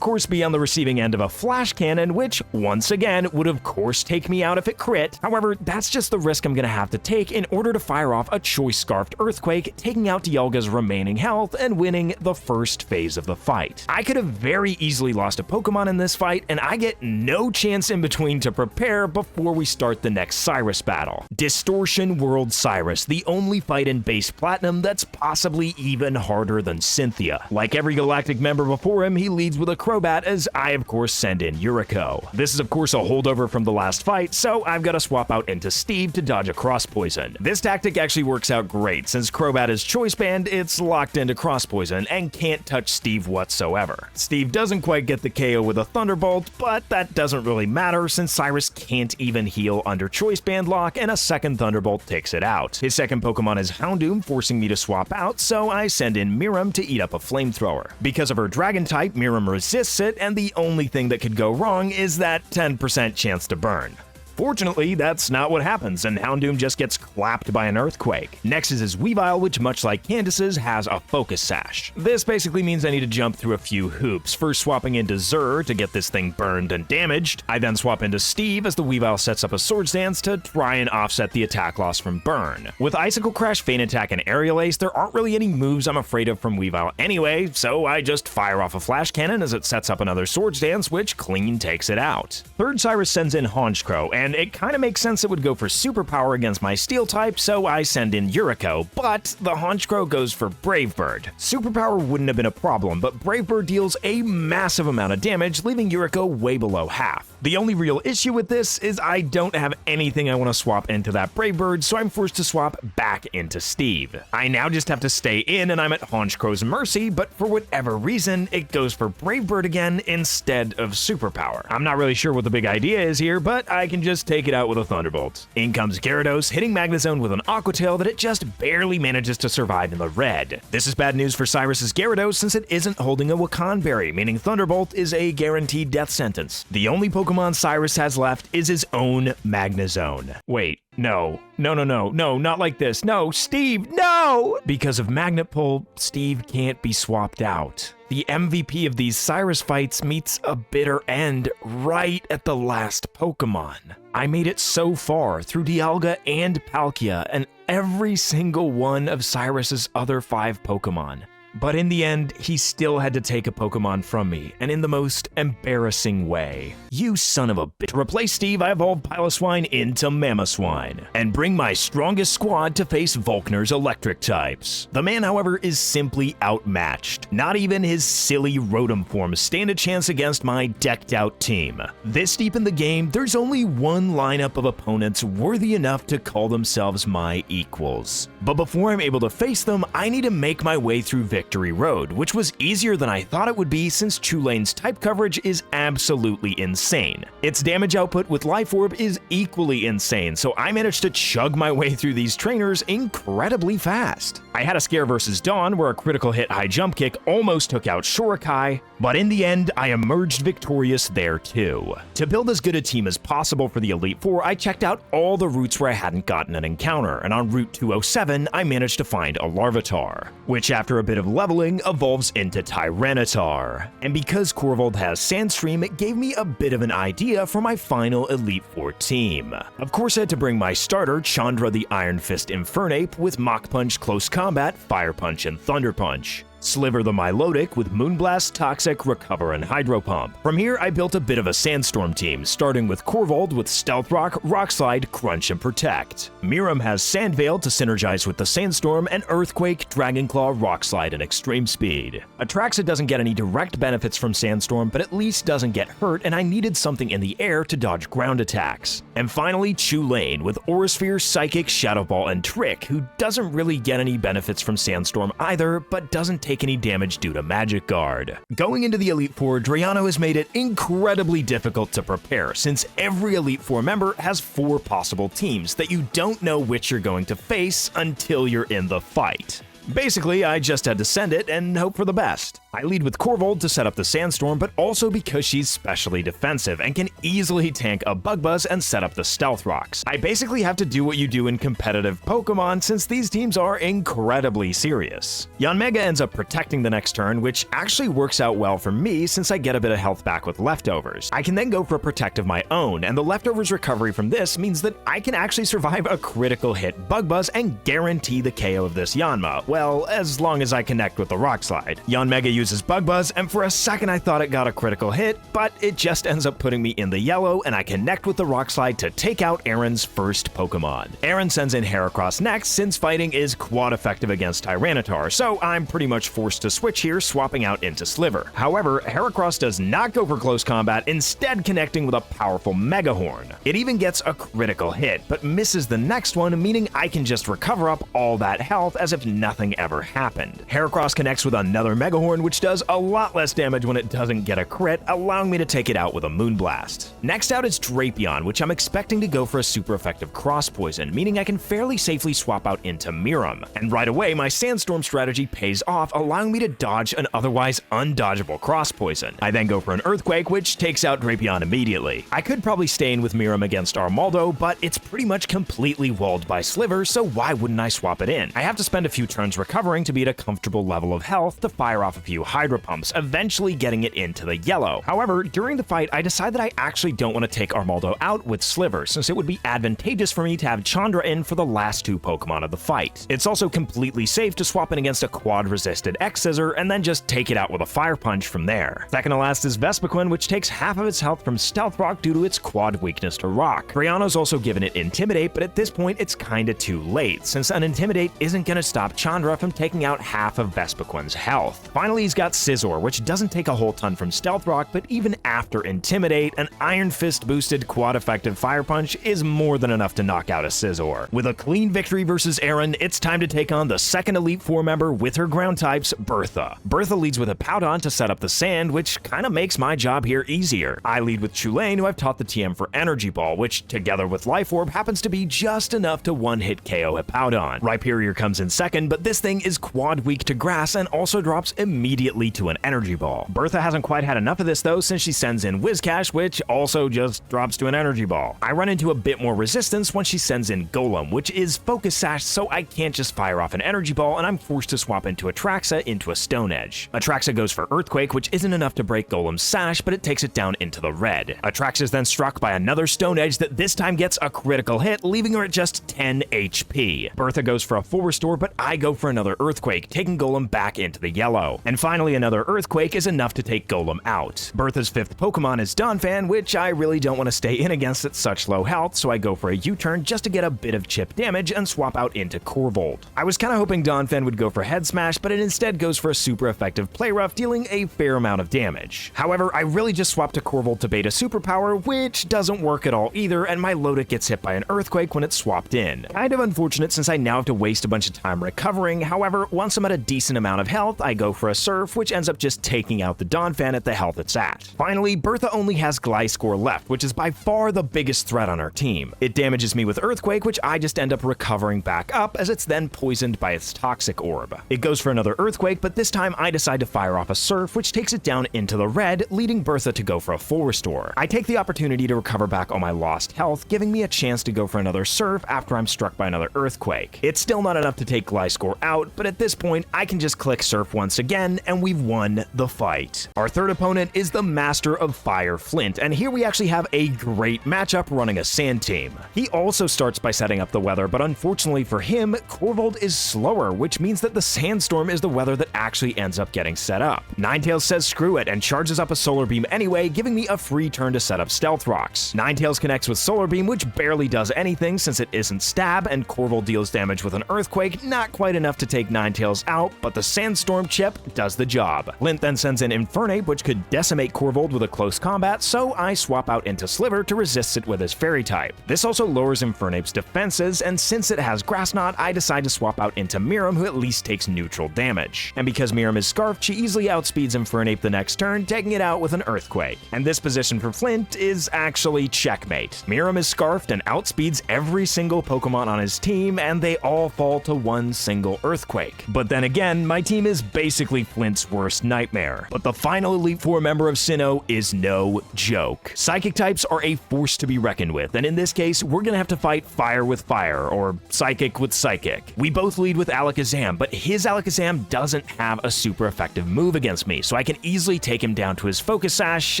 course be on the receiving end of a Flash Cannon, which once again would of course take me out if it crit. However, that's just the risk I'm gonna have to take in order to fire off a Choice Scarfed Earthquake, taking out Dialga's remaining health and winning the first phase of the fight. I could have very easily lost a Pokemon in this fight, and I get no chance in between to prepare before we start the next Cyrus battle. Distortion World Cyrus, the only fight in base Platinum that's possibly even harder than than Cynthia. Like every Galactic member before him, he leads with a Crobat as I of course send in Yuriko. This is of course a holdover from the last fight, so I've got to swap out into Steve to dodge a cross poison. This tactic actually works out great since Crobat is choice banned, it's locked into cross poison and can't touch Steve whatsoever. Steve doesn't quite get the KO with a Thunderbolt, but that doesn't really matter since Cyrus can't even heal under choice band lock and a second Thunderbolt takes it out. His second Pokemon is Houndoom, forcing me to swap out, so I send in Miram to eat up a flamethrower. Because of her dragon type, Miram resists it, and the only thing that could go wrong is that 10% chance to burn. Fortunately, that's not what happens, and Houndoom just gets clapped by an earthquake. Next is his Weavile, which much like Candace's, has a Focus Sash. This basically means I need to jump through a few hoops, first swapping into Zur to get this thing burned and damaged. I then swap into Steve as the Weavile sets up a Swords Dance to try and offset the attack loss from burn. With Icicle Crash, Feint Attack, and Aerial Ace, there aren't really any moves I'm afraid of from Weavile anyway, so I just fire off a Flash Cannon as it sets up another Swords Dance, which clean takes it out. Third, Cyrus sends in Honchkrow, and it kind of makes sense it would go for Superpower against my Steel type, so I send in Yuriko, but the Honchkrow goes for Brave Bird. Superpower wouldn't have been a problem, but Brave Bird deals a massive amount of damage, leaving Yuriko way below half. The only real issue with this is I don't have anything I want to swap into that Brave Bird, so I'm forced to swap back into Steve. I now just have to stay in and I'm at Honchkrow's mercy, but for whatever reason, it goes for Brave Bird again instead of Superpower. I'm not really sure what the big idea is here, but I can just take it out with a Thunderbolt. In comes Gyarados, hitting Magnezone with an Aqua Tail that it just barely manages to survive in the red. This is bad news for Cyrus's Gyarados since it isn't holding a Wakan Berry, meaning Thunderbolt is a guaranteed death sentence. The only Pokemon Cyrus has left is his own Magnezone. Wait, no, not like this. No, Steve, no! Because of Magnet Pull, Steve can't be swapped out. The MVP of these Cyrus fights meets a bitter end right at the last Pokemon. I made it so far through Dialga and Palkia and every single one of Cyrus's other 5 Pokemon. But in the end, he still had to take a Pokemon from me, and in the most embarrassing way. You son of a bitch. To replace Steve, I evolved Piloswine into Mamoswine, and bring my strongest squad to face Volkner's electric types. The man, however, is simply outmatched. Not even his silly Rotom forms stand a chance against my decked-out team. This deep in the game, there's only one lineup of opponents worthy enough to call themselves my equals. But before I'm able to face them, I need to make my way through Victory Road, which was easier than I thought it would be since Chulane's type coverage is absolutely insane. Its damage output with Life Orb is equally insane, so I managed to chug my way through these trainers incredibly fast. I had a scare versus Dawn where a critical hit high jump kick almost took out Shorakai, but in the end, I emerged victorious there too. To build as good a team as possible for the Elite Four, I checked out all the routes where I hadn't gotten an encounter, and on Route 207, I managed to find a Larvitar, which after a bit of leveling evolves into Tyranitar. And because Corvold has Sandstream, it gave me a bit of an idea for my final Elite Four team. Of course, I had to bring my starter, Chandra the Iron Fist Infernape, with Mach Punch, Close Combat, Fire Punch, and Thunder Punch. Sliver the Milotic with Moonblast, Toxic, Recover, and Hydro Pump. From here, I built a bit of a Sandstorm team, starting with Corvold with Stealth Rock, Rock Slide, Crunch, and Protect. Miram has Sandveil to synergize with the Sandstorm, and Earthquake, Dragon Claw, Rock Slide, and Extreme Speed. Atraxa doesn't get any direct benefits from Sandstorm, but at least doesn't get hurt, and I needed something in the air to dodge ground attacks. And finally, Chulane with Aurasphere, Psychic, Shadow Ball, and Trick, who doesn't really get any benefits from Sandstorm either, but doesn't take any damage due to Magic Guard. Going into the Elite Four, Drayano has made it incredibly difficult to prepare, since every Elite Four member has 4 possible teams that you don't know which you're going to face until you're in the fight. Basically, I just had to send it and hope for the best. I lead with Corvold to set up the Sandstorm, but also because she's specially defensive and can easily tank a Bug Buzz and set up the Stealth Rocks. I basically have to do what you do in competitive Pokemon since these teams are incredibly serious. Yanmega ends up protecting the next turn, which actually works out well for me since I get a bit of health back with leftovers. I can then go for a Protect of my own, and the leftovers recovery from this means that I can actually survive a critical hit Bug Buzz and guarantee the KO of this Yanma. Well, as long as I connect with the Rock Slide. Yanmega uses Bug Buzz, and for a second I thought it got a critical hit, but it just ends up putting me in the yellow, and I connect with the Rock Slide to take out Aaron's first Pokemon. Aaron sends in Heracross next, since fighting is quad effective against Tyranitar, so I'm pretty much forced to switch here, swapping out into Sliver. However, Heracross does not go for close combat, instead connecting with a powerful Mega Horn. It even gets a critical hit, but misses the next one, meaning I can just recover up all that health as if nothing ever happened. Heracross connects with another Mega Horn, which does a lot less damage when it doesn't get a crit, allowing me to take it out with a Moonblast. Next out is Drapion, which I'm expecting to go for a super effective Cross Poison, meaning I can fairly safely swap out into Miram. And right away, my Sandstorm strategy pays off, allowing me to dodge an otherwise undodgeable Cross Poison. I then go for an Earthquake, which takes out Drapion immediately. I could probably stay in with Miram against Armaldo, but it's pretty much completely walled by Sliver, so why wouldn't I swap it in? I have to spend a few turns recovering to be at a comfortable level of health to fire off a few Hydro Pumps, eventually getting it into the yellow. However, during the fight, I decide that I actually don't want to take Armaldo out with Sliver, since it would be advantageous for me to have Chandra in for the last two Pokemon of the fight. It's also completely safe to swap in against a quad-resisted X-Scissor and then just take it out with a Fire Punch from there. Second to last is Vespiquen, which takes half of its health from Stealth Rock due to its quad weakness to Rock. Drayano's also given it Intimidate, but at this point it's kinda too late, since an Intimidate isn't gonna stop Chandra from taking out half of Vespiquen's health. Finally, he's got Scizor, which doesn't take a whole ton from Stealth Rock, but even after Intimidate, an Iron Fist boosted quad effective Fire Punch is more than enough to knock out a Scizor. With a clean victory versus Aaron, it's time to take on the second Elite Four member with her ground types, Bertha. Bertha leads with a Powdon to set up the sand, which kinda makes my job here easier. I lead with Chulane, who I've taught the TM for Energy Ball, which together with Life Orb happens to be just enough to one-hit KO Hippowdon. Rhyperior comes in second, but this thing is quad weak to grass and also drops immediately to an Energy Ball. Bertha hasn't quite had enough of this though, since she sends in Whiscash, which also just drops to an Energy Ball. I run into a bit more resistance once she sends in Golem, which is Focus Sash, so I can't just fire off an Energy Ball, and I'm forced to swap into Atraxa into a Stone Edge. Atraxa goes for Earthquake, which isn't enough to break Golem's Sash, but it takes it down into the red. Atraxa is then struck by another Stone Edge that this time gets a critical hit, leaving her at just 10 HP. Bertha goes for a full restore, but I go for another Earthquake, taking Golem back into the yellow. And finally, another Earthquake is enough to take Golem out. Bertha's fifth Pokemon is Donphan, which I really don't want to stay in against at such low health, so I go for a U-turn just to get a bit of chip damage and swap out into Corvold. I was kinda hoping Donphan would go for Head Smash, but it instead goes for a super effective Play Rough, dealing a fair amount of damage. However, I really just swapped to Corvold to bait a Superpower, which doesn't work at all either, and my Lodic gets hit by an Earthquake when it's swapped in. Kind of unfortunate since I now have to waste a bunch of time recovering. However, once I'm at a decent amount of health, I go for a Surf, which ends up just taking out the Donphan at the health it's at. Finally, Bertha only has Gliscor left, which is by far the biggest threat on our team. It damages me with Earthquake, which I just end up recovering back up as it's then poisoned by its Toxic Orb. It goes for another Earthquake, but this time I decide to fire off a Surf, which takes it down into the red, leading Bertha to go for a full restore. I take the opportunity to recover back all my lost health, giving me a chance to go for another Surf after I'm struck by another Earthquake. It's still not enough to take Gliscor out, but at this point, I can just click Surf once again, and we've won the fight. Our third opponent is the Master of Fire, Flint, and here we actually have a great matchup running a sand team. He also starts by setting up the weather, but unfortunately for him, Corvold is slower, which means that the Sandstorm is the weather that actually ends up getting set up. Ninetales says screw it and charges up a Solar Beam anyway, giving me a free turn to set up Stealth Rocks. Ninetales connects with Solar Beam, which barely does anything since it isn't stab, and Corvold deals damage with an Earthquake, not quite enough to take Ninetales out, but the Sandstorm chip does the job. Flint then sends in Infernape, which could decimate Corvold with a close combat, so I swap out into Sliver to resist it with his Fairy type. This also lowers Infernape's defenses, and since it has Grass Knot, I decide to swap out into Miram, who at least takes neutral damage. And because Miram is Scarfed, she easily outspeeds Infernape the next turn, taking it out with an Earthquake. And this position for Flint is actually checkmate. Miram is Scarfed and outspeeds every single Pokemon on his team, and they all fall to one single Earthquake. But then again, my team is basically Flint's worst nightmare. But the final Elite Four member of Sinnoh is no joke. Psychic types are a force to be reckoned with, and in this case, we're gonna have to fight fire with fire, or psychic with psychic. We both lead with Alakazam, but his Alakazam doesn't have a super effective move against me, so I can easily take him down to his Focus Sash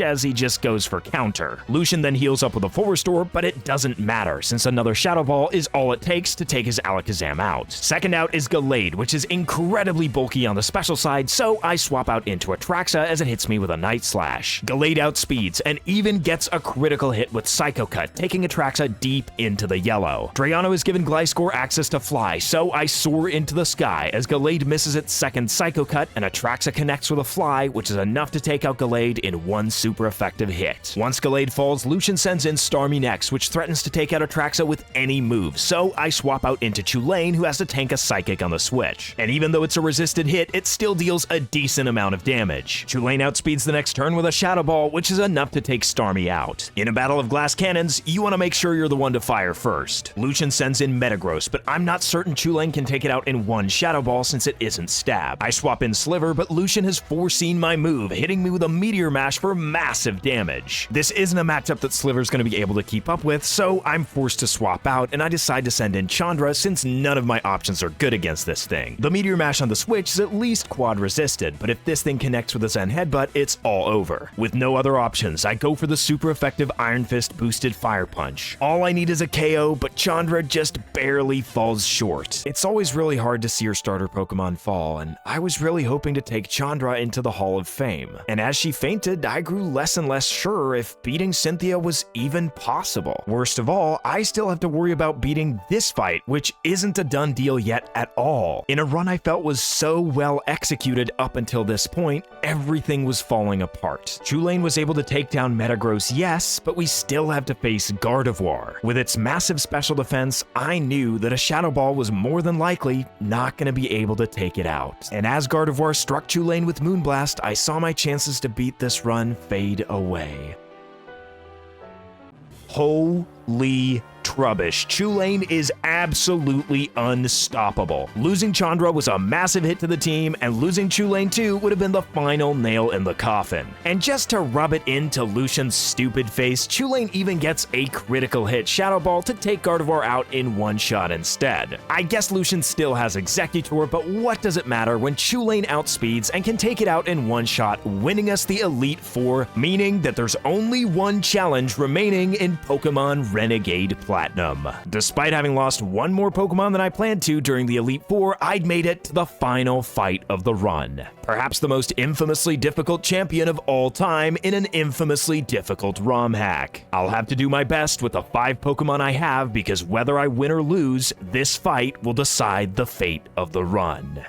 as he just goes for counter. Lucian then heals up with a full restore, but it doesn't matter since another Shadow Ball is all it takes to take his Alakazam out. Second out is Gallade, which is incredibly bulky on the special side, so so I swap out into Atraxa as it hits me with a Night Slash. Gallade outspeeds and even gets a critical hit with Psycho Cut, taking Atraxa deep into the yellow. Drayano is given Gliscor access to fly, so I soar into the sky as Gallade misses its second Psycho Cut and Atraxa connects with a fly, which is enough to take out Gallade in one super effective hit. Once Gallade falls, Lucian sends in Starmie next, which threatens to take out Atraxa with any move, so I swap out into Chulane, who has to tank a Psychic on the switch. And even though it's a resisted hit, it still deals a decent amount of damage. Chulane outspeeds the next turn with a Shadow Ball, which is enough to take Starmie out. In a battle of glass cannons, you want to make sure you're the one to fire first. Lucian sends in Metagross, but I'm not certain Chulane can take it out in one Shadow Ball since it isn't Stab. I swap in Sliver, but Lucian has foreseen my move, hitting me with a Meteor Mash for massive damage. This isn't a matchup that Sliver's going to be able to keep up with, so I'm forced to swap out, and I decide to send in Chandra since none of my options are good against this thing. The Meteor Mash on the Switch is at least quad resisted, but if this thing connects with a Zen Headbutt, it's all over. With no other options, I go for the super effective Iron Fist boosted Fire Punch. All I need is a KO, but Chandra just barely falls short. It's always really hard to see your starter Pokemon fall, and I was really hoping to take Chandra into the Hall of Fame. And as she fainted, I grew less and less sure if beating Cynthia was even possible. Worst of all, I still have to worry about beating this fight, which isn't a done deal yet at all. In a run I felt was so well executed up until this point, everything was falling apart. Chulane was able to take down Metagross, yes, but we still have to face Gardevoir. With its massive special defense, I knew that a Shadow Ball was more than likely not going to be able to take it out. And as Gardevoir struck Chulane with Moonblast, I saw my chances to beat this run fade away. Holy Trubbish, Chulane is absolutely unstoppable. Losing Chandra was a massive hit to the team, and losing Chulane too would have been the final nail in the coffin. And just to rub it into Lucian's stupid face, Chulane even gets a critical hit Shadow Ball to take Gardevoir out in one shot instead. I guess Lucian still has Executor, but what does it matter when Chulane outspeeds and can take it out in one shot, winning us the Elite Four, meaning that there's only one challenge remaining in Pokemon Renegade Platinum. Despite having lost one more Pokemon than I planned to during the Elite Four, I'd made it to the final fight of the run. Perhaps the most infamously difficult champion of all time in an infamously difficult Romhack. I'll have to do my best with the 5 Pokemon I have because whether I win or lose, this fight will decide the fate of the run.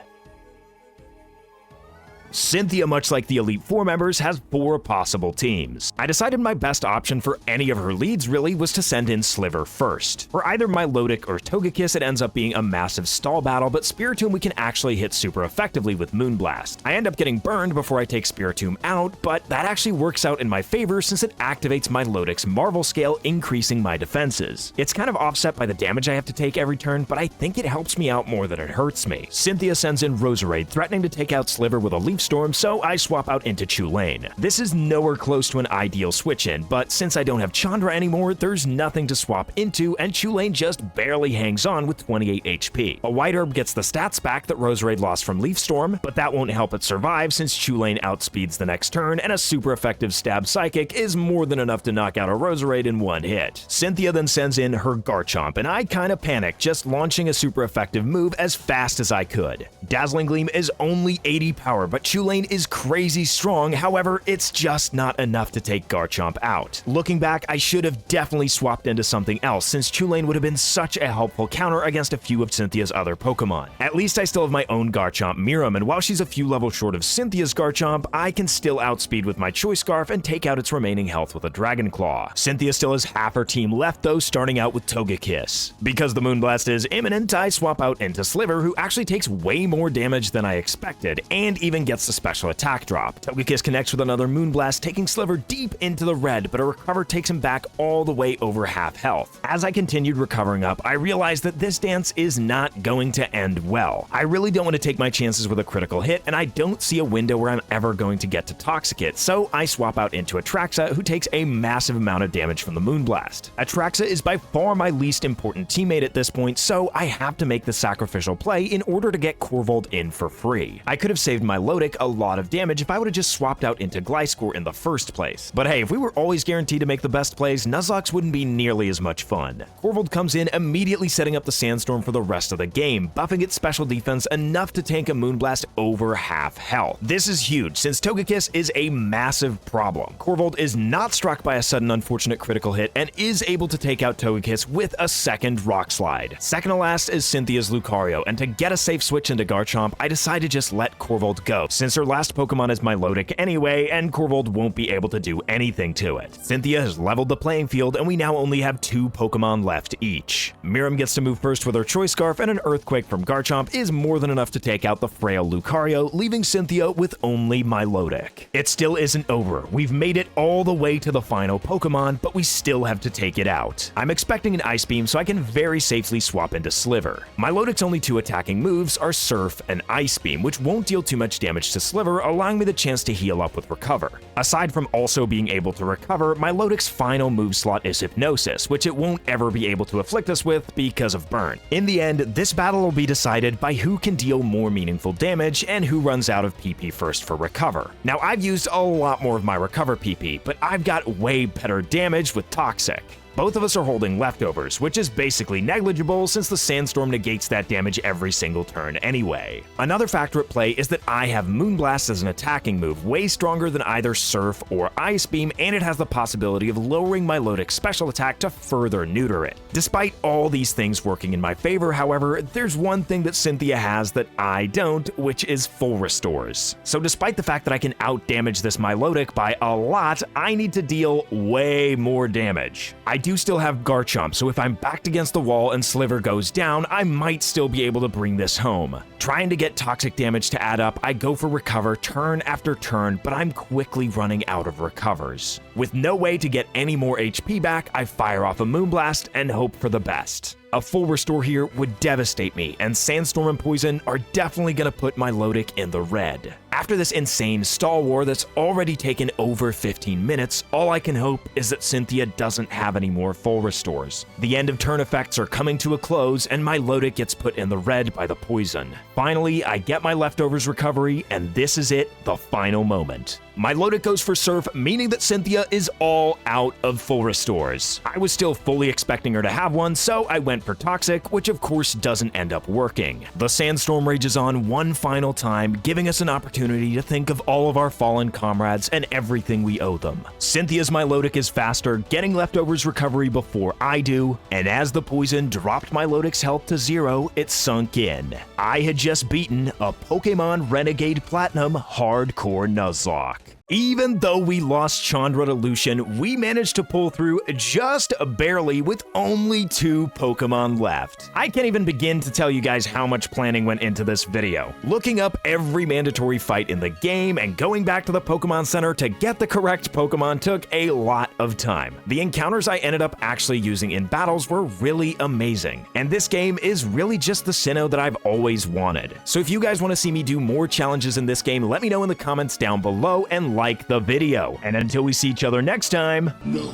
Cynthia, much like the Elite Four members, has 4 possible teams. I decided my best option for any of her leads really was to send in Sliver first. For either Milotic or Togekiss, it ends up being a massive stall battle, but Spiritomb we can actually hit super effectively with Moonblast. I end up getting burned before I take Spiritomb out, but that actually works out in my favor since it activates Milotic's Marvel Scale, increasing my defenses. It's kind of offset by the damage I have to take every turn, but I think it helps me out more than it hurts me. Cynthia sends in Roserade, threatening to take out Sliver with a Leaf Storm, so I swap out into Chulane. This is nowhere close to an ideal switch-in, but since I don't have Chandra anymore, there's nothing to swap into, and Chulane just barely hangs on with 28 HP. A White Herb gets the stats back that Roserade lost from Leaf Storm, but that won't help it survive since Chulane outspeeds the next turn, and a super effective Stab Psychic is more than enough to knock out a Roserade in one hit. Cynthia then sends in her Garchomp, and I kinda panic, just launching a super effective move as fast as I could. Dazzling Gleam is only 80 power, but Chulane is crazy strong, however, it's just not enough to take Garchomp out. Looking back, I should have definitely swapped into something else, since Chulane would have been such a helpful counter against a few of Cynthia's other Pokemon. At least I still have my own Garchomp, Miram, and while she's a few levels short of Cynthia's Garchomp, I can still outspeed with my Choice Scarf and take out its remaining health with a Dragon Claw. Cynthia still has half her team left though, starting out with Togekiss. Because the Moonblast is imminent, I swap out into Sliver, who actually takes way more damage than I expected, and even gets the special attack drop. Togekiss connects with another Moonblast, taking Sliver deep into the red, but a recover takes him back all the way over half health. As I continued recovering up, I realized that this dance is not going to end well. I really don't want to take my chances with a critical hit, and I don't see a window where I'm ever going to get to Toxicate, so I swap out into Atraxa, who takes a massive amount of damage from the Moonblast. Atraxa is by far my least important teammate at this point, so I have to make the sacrificial play in order to get Corvold in for free. I could have saved Milotic, Lotic a lot of damage if I would have just swapped out into Gliscor in the first place. But hey, if we were always guaranteed to make the best plays, Nuzlocke wouldn't be nearly as much fun. Corvold comes in, immediately setting up the Sandstorm for the rest of the game, buffing its special defense enough to tank a Moonblast over half health. This is huge, since Togekiss is a massive problem. Corvold is not struck by a sudden unfortunate critical hit and is able to take out Togekiss with a second Rock Slide. Second to last is Cynthia's Lucario, and to get a safe switch into Garchomp, I decided to just let Corvold go, since her last Pokemon is Milotic anyway, and Corvold won't be able to do anything to it. Cynthia has leveled the playing field, and we now only have 2 Pokemon left each. Miriam gets to move first with her Choice Scarf, and an Earthquake from Garchomp is more than enough to take out the frail Lucario, leaving Cynthia with only Milotic. It still isn't over. We've made it all the way to the final Pokemon, but we still have to take it out. I'm expecting an Ice Beam, so I can very safely swap into Sliver. Milotic's only 2 attacking moves are Surf and Ice Beam, which won't deal too much damage to Sliver, allowing me the chance to heal up with Recover. Aside from also being able to recover, Milotic's final move slot is Hypnosis, which it won't ever be able to afflict us with because of Burn. In the end, this battle will be decided by who can deal more meaningful damage and who runs out of PP first for Recover. Now, I've used a lot more of my Recover PP, but I've got way better damage with Toxic. Both of us are holding Leftovers, which is basically negligible since the Sandstorm negates that damage every single turn anyway. Another factor at play is that I have Moonblast as an attacking move, way stronger than either Surf or Ice Beam, and it has the possibility of lowering Milotic's special attack to further neuter it. Despite all these things working in my favor, however, there's one thing that Cynthia has that I don't, which is Full Restores. So despite the fact that I can outdamage this Milotic by a lot, I need to deal way more damage. I do still have Garchomp, so if I'm backed against the wall and Sliver goes down, I might still be able to bring this home. Trying to get toxic damage to add up, I go for Recover turn after turn, but I'm quickly running out of recovers. With no way to get any more HP back, I fire off a Moonblast and hope for the best. A full restore here would devastate me, and Sandstorm and Poison are definitely going to put Milotic in the red. After this insane stall war that's already taken over 15 minutes, all I can hope is that Cynthia doesn't have any more full restores. The end of turn effects are coming to a close, and Milotic gets put in the red by the poison. Finally, I get my Leftovers recovery, and this is it, the final moment. Milotic goes for Surf, meaning that Cynthia is all out of full restores. I was still fully expecting her to have one, so I went for Toxic, which of course doesn't end up working. The Sandstorm rages on one final time, giving us an opportunity to think of all of our fallen comrades and everything we owe them. Cynthia's Milotic is faster, getting Leftovers recovery before I do, and as the poison dropped Milotic's health to 0, it sunk in. I had just beaten a Pokemon Renegade Platinum Hardcore Nuzlocke. Even though we lost Chandra to Lucian, we managed to pull through just barely with only 2 Pokemon left. I can't even begin to tell you guys how much planning went into this video. Looking up every mandatory fight in the game and going back to the Pokemon Center to get the correct Pokemon took a lot of time. The encounters I ended up actually using in battles were really amazing, and this game is really just the Sinnoh that I've always wanted. So if you guys want to see me do more challenges in this game, let me know in the comments down below and like the video. And until we see each other next time, No,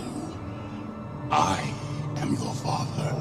I am your father.